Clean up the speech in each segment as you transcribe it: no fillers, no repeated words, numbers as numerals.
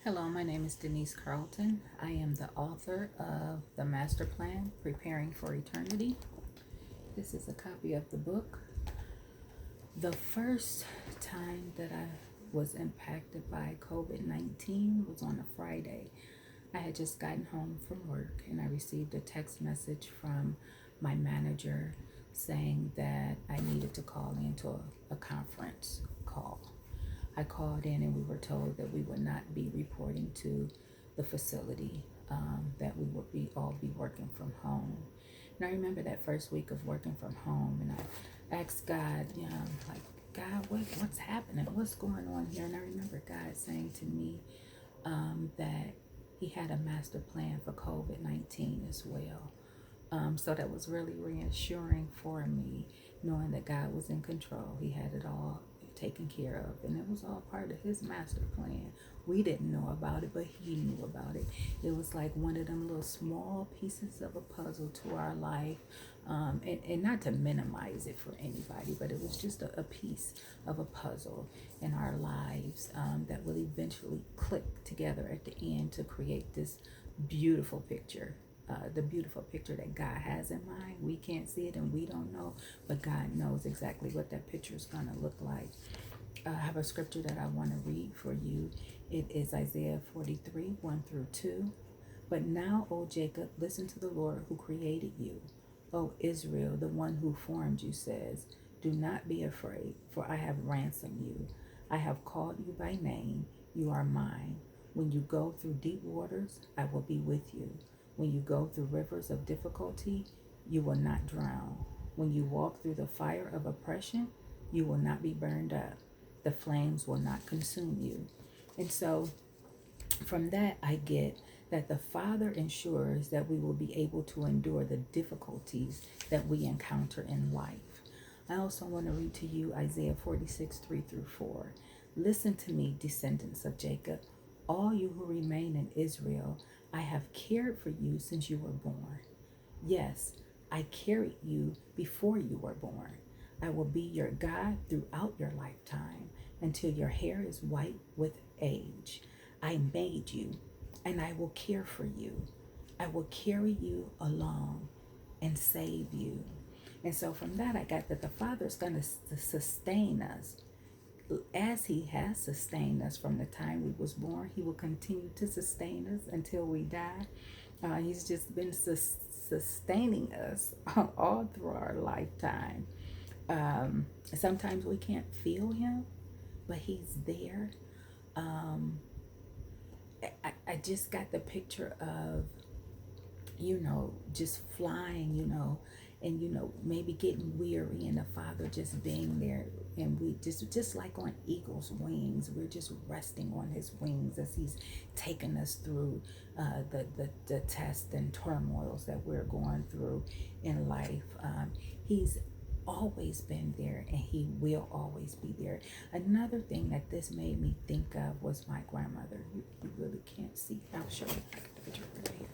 Hello, my name is Denise Carlton. I am the author of The Master Plan Preparing for Eternity. This is a copy of the book. The first time that I was impacted by COVID 19 was on a Friday. I had just gotten home from work and I received a text message from my manager saying that I needed to call into a conference call. I called in and we were told that we would not be reporting to the facility, that we would all be working from home. And I remember that first week of working from home, and I asked God, like, God, what's happening? What's going on here? And I remember God saying to me that He had a master plan for COVID 19 as well. So that was really reassuring for me, knowing that God was in control. He had it all taken care of, and it was all part of His master plan. We didn't know about it, but He knew about it. It was like one of them little small pieces of a puzzle to our life, and not to minimize it for anybody, but it was just a piece of a puzzle in our lives that will eventually click together at the end to create this beautiful picture, the beautiful picture that God has in mind. We can't see it and we don't know, but God knows exactly what that picture is going to look like. I have a scripture that I want to read for you. It is Isaiah 43, 1 through 2. But now, O Jacob, listen to the Lord who created you. O Israel, the one who formed you says, do not be afraid, for I have ransomed you. I have called you by name. You are mine. When you go through deep waters, I will be with you. When you go through rivers of difficulty, you will not drown. When you walk through the fire of oppression, you will not be burned up. The flames will not consume you. And so from that, I get that the Father ensures that we will be able to endure the difficulties that we encounter in life. I also want to read to you Isaiah 46, 3 through 4. Listen to me, descendants of Jacob, all you who remain in Israel. I have cared for you since you were born. Yes, I carried you before you were born. I will be your God throughout your lifetime until your hair is white with age. I made you and I will care for you. I will carry you along and save you. And so from that, I got that the Father is going to sustain us as He has sustained us from the time we was born. He will continue to sustain us until we die. He's just been sustaining us all through our lifetime. Sometimes we can't feel Him, but He's there. Um, I just got the picture of, just flying, and, maybe getting weary and the Father just being there. And we just like on eagle's wings, we're just resting on His wings as He's taking us through the tests and turmoils that we're going through in life. He's always been there and He will always be there. Another thing that this made me think of was my grandmother. You really can't see. I'll show you. I got the picture right here.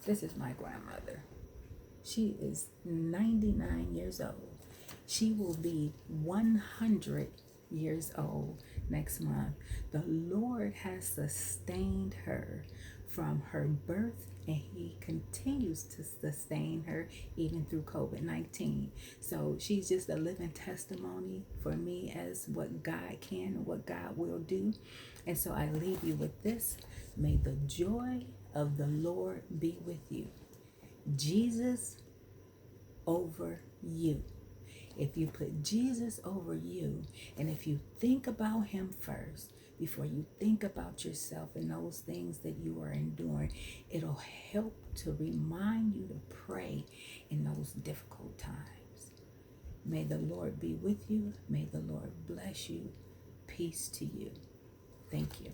This is my grandmother. She is 99 years old. She will be 100 years old next month. The Lord has sustained her from her birth, and He continues to sustain her even through COVID 19. So she's just a living testimony for me as what God can and what God will do. And so I leave you with this. May the joy of the Lord be with you. Jesus over you. If you put Jesus over you, and if you think about Him first before you think about yourself and those things that you are enduring, it'll help to remind you to pray in those difficult times. May the Lord be with you. May the Lord bless you. Peace to you. Thank you.